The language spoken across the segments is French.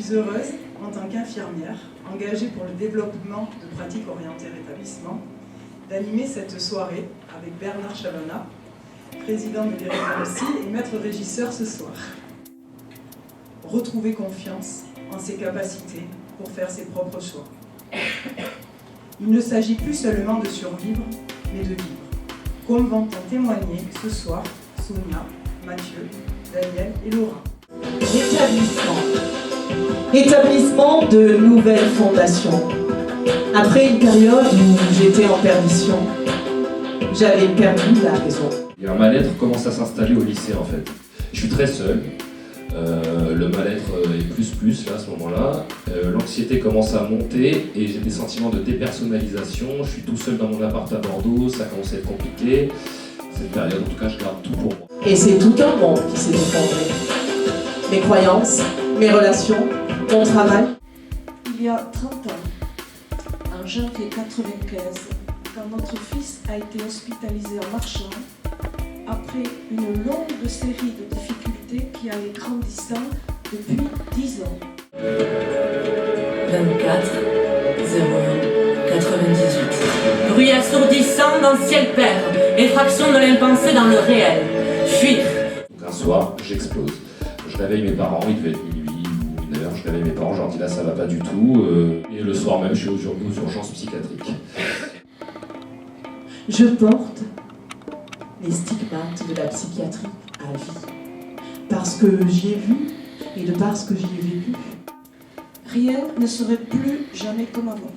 suis heureuse, en tant qu'infirmière, engagée pour le développement de pratiques orientées rétablissement, d'animer cette soirée avec Bernard Chalonna, président de l'IRECA aussi, et maître régisseur ce soir. Retrouver confiance en ses capacités pour faire ses propres choix. Il ne s'agit plus seulement de survivre, mais de vivre. Comme vont en témoigner ce soir Sonia, Mathieu, Daniel et Laura. Établissement de nouvelles fondations. Après une période où j'étais en perdition, j'avais perdu la raison. Et un mal-être commence à s'installer au lycée en fait. Je suis très seul, le mal-être est plus là, à ce moment-là. L'anxiété commence à monter et j'ai des sentiments de dépersonnalisation. Je suis tout seul dans mon appart à Bordeaux, ça commence à être compliqué. Cette période, en tout cas, je garde tout pour moi. Et c'est tout un monde qui s'est effondré. Mes croyances, mes relations, mon travail. Il y a 30 ans, en janvier 1995, quand notre fils a été hospitalisé en marchant, après une longue série de difficultés qui allaient grandissant depuis 10 ans. 24 01 98. Bruit assourdissant dans le ciel perd, effraction de l'impensé dans le réel. Fuir. Donc un soir, j'explose. Je réveille mes parents, il devait être minuit ou 1h, je réveille mes parents, je leur dis là ça va pas du tout. Et le soir même, je suis aux urgences psychiatriques. Je porte les stigmates de la psychiatrie à vie. Parce que j'y ai vu et de parce que j'y ai vécu. Rien ne serait plus jamais comme avant.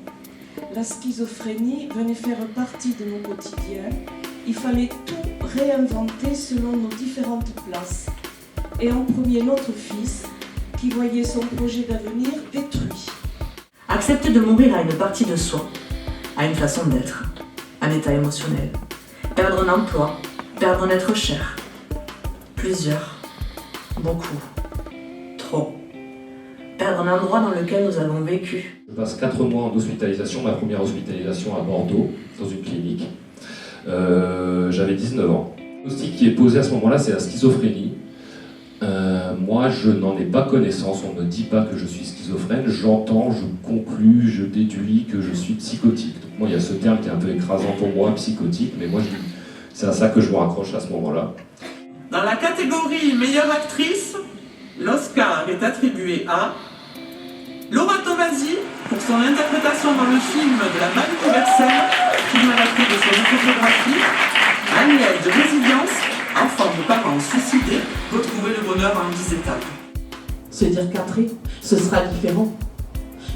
La schizophrénie venait faire partie de nos quotidiens. Il fallait tout réinventer selon nos différentes places. Et en premier notre fils, qui voyait son projet d'avenir détruit. Accepter de mourir à une partie de soi, à une façon d'être, un état émotionnel. Perdre un emploi, perdre un être cher. Plusieurs, beaucoup, trop. Perdre un endroit dans lequel nous avons vécu. Je passe 4 mois en hospitalisation, ma première hospitalisation à Bordeaux, dans une clinique. J'avais 19 ans. Le diagnostic qui est posé à ce moment-là, c'est la schizophrénie. Moi, je n'en ai pas connaissance, on ne me dit pas que je suis schizophrène, j'entends, je conclus, je déduis que je suis psychotique. Donc moi, il y a ce terme qui est un peu écrasant pour moi, psychotique, mais moi, c'est à ça que je me raccroche à ce moment-là. Dans la catégorie meilleure actrice, l'Oscar est attribué à Laura Tomasi pour son interprétation dans le film de la Manne universelle, film adapté de son autobiographie, Manuel de résilience, enfant de parents suicidés, retrouver le bonheur en 10 étapes. Se dire qu'après, ce sera différent.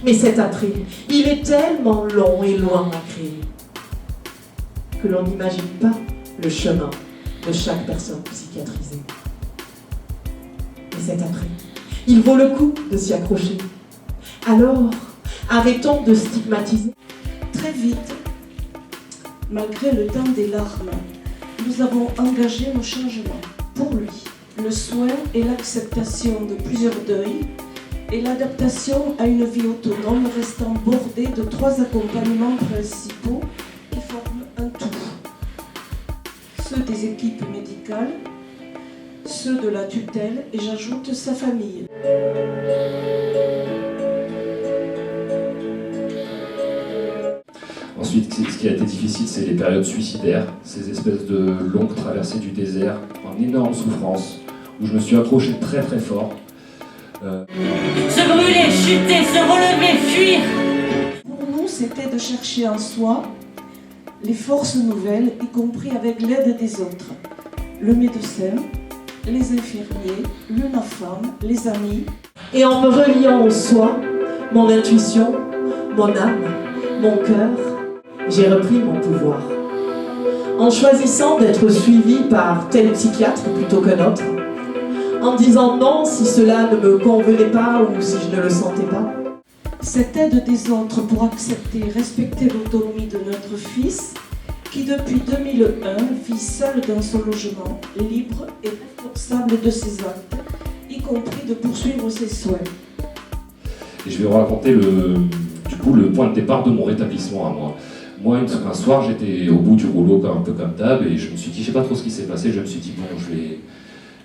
Mais cet après, il est tellement long et loin à créer que l'on n'imagine pas le chemin de chaque personne psychiatrisée. Mais cet après, il vaut le coup de s'y accrocher. Alors, arrêtons de stigmatiser. Très vite, malgré le temps des larmes, nous avons engagé nos changements pour lui. Le soin et l'acceptation de plusieurs deuils et l'adaptation à une vie autonome restant bordée de 3 accompagnements principaux qui forment un tout. Ceux des équipes médicales, ceux de la tutelle et j'ajoute sa famille. Ensuite, ce qui a été difficile, c'est les périodes suicidaires, ces espèces de longues traversées du désert, en énorme souffrance, où je me suis accroché très très fort. Se brûler, chuter, se relever, fuir. Pour nous, c'était de chercher en soi les forces nouvelles, y compris avec l'aide des autres. Le médecin, les infirmiers, l'UNAFAM, les amis. Et en me reliant au soi, mon intuition, mon âme, mon cœur, j'ai repris mon pouvoir. En choisissant d'être suivi par tel psychiatre plutôt qu'un autre, en disant non si cela ne me convenait pas ou si je ne le sentais pas. Cette aide des autres pour accepter et respecter l'autonomie de notre fils, qui depuis 2001 vit seul dans son logement, libre et responsable de ses actes, y compris de poursuivre ses soins. Et je vais vous raconter le point de départ de mon rétablissement à moi. Moi, un soir, j'étais au bout du rouleau, un peu comme d'hab, et je me suis dit, je sais pas trop ce qui s'est passé, je me suis dit, bon,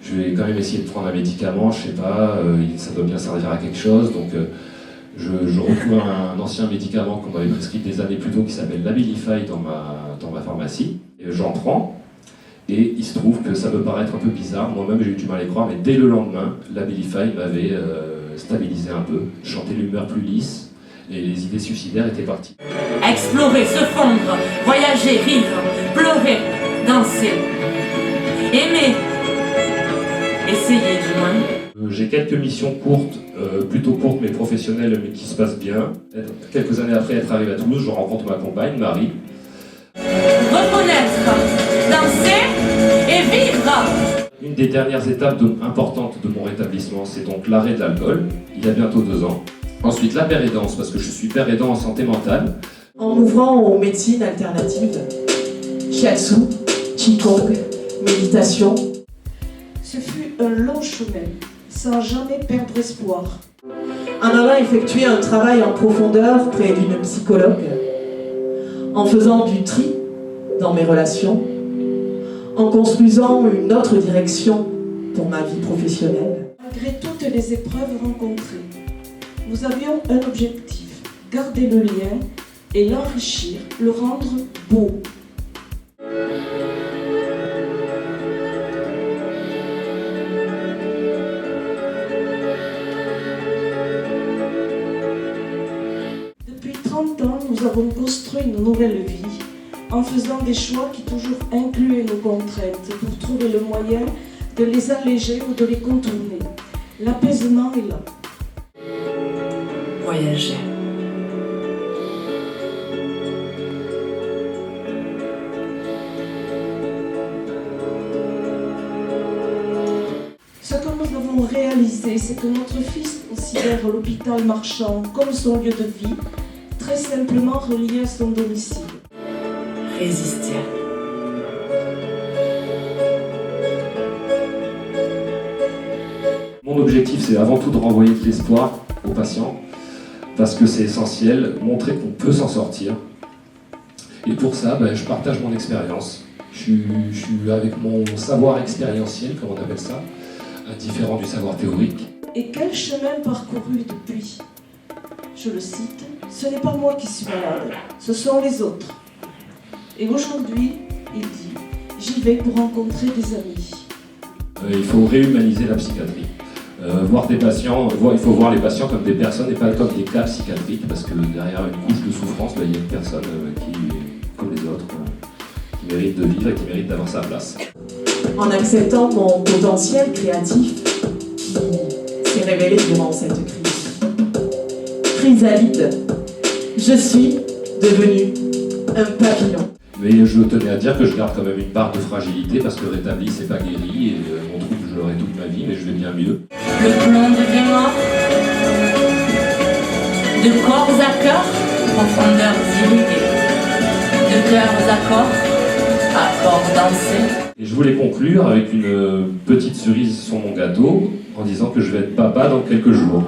je vais quand même essayer de prendre un médicament, je sais pas, ça doit bien servir à quelque chose, donc je retrouve un ancien médicament qu'on m'avait prescrit des années plus tôt qui s'appelle l'Abilify dans ma pharmacie, et j'en prends, et il se trouve que ça peut paraître un peu bizarre, moi-même j'ai eu du mal à y croire, mais dès le lendemain, l'Abilify m'avait stabilisé un peu, chanté l'humeur plus lisse, et les idées suicidaires étaient parties. Explorer, se fondre, voyager, rire, pleurer, danser, aimer, essayer du moins. J'ai quelques missions courtes, plutôt courtes mais professionnelles, mais qui se passent bien. Quelques années après être arrivé à Toulouse, je rencontre ma compagne, Marie. Reconnaître, danser et vivre. Une des dernières étapes importantes de mon rétablissement, c'est donc l'arrêt de l'alcool, il y a bientôt 2 ans. Ensuite, la pérédance, parce que je suis père aidant en santé mentale. En m'ouvrant aux médecines alternatives, shiatsu, qigong, méditation. Ce fut un long chemin, sans jamais perdre espoir. En allant effectuer un travail en profondeur près d'une psychologue, en faisant du tri dans mes relations, en construisant une autre direction pour ma vie professionnelle. Malgré toutes les épreuves rencontrées, nous avions un objectif, garder le lien et l'enrichir, le rendre beau. Depuis 30 ans, nous avons construit une nouvelle vie en faisant des choix qui toujours incluaient nos contraintes pour trouver le moyen de les alléger ou de les contourner. L'apaisement est là. Voyager. Ce que nous avons réalisé, c'est que notre fils considère l'hôpital marchand comme son lieu de vie, très simplement relié à son domicile. Résister. Mon objectif, c'est avant tout de renvoyer de l'espoir aux patients, parce que c'est essentiel, montrer qu'on peut s'en sortir. Et pour ça, je partage mon expérience. Je suis avec mon savoir expérientiel, comme on appelle ça, différent du savoir théorique. Et quel chemin parcouru depuis? Je le cite, ce n'est pas moi qui suis malade, ce sont les autres. Et aujourd'hui, il dit, j'y vais pour rencontrer des amis. Il faut réhumaniser la psychiatrie. Il faut voir les patients comme des personnes et pas comme des cas psychiatriques, parce que derrière une couche de souffrance, il y a une personne qui, comme les autres, qui mérite de vivre et qui mérite d'avoir sa place. En acceptant mon potentiel créatif qui s'est révélé durant cette crise. Chrysalide, je suis devenue un papillon. Mais je tenais à dire que je garde quand même une part de fragilité, parce que rétabli, c'est pas guéri, et mon trouble, je l'aurai toute ma vie, mais je vais bien mieux. Le plomb devient mort. De corps à cœur, profondeurs irriguées. De cœurs à corps dansés. Et je voulais conclure avec une petite cerise sur mon gâteau, en disant que je vais être papa dans quelques jours.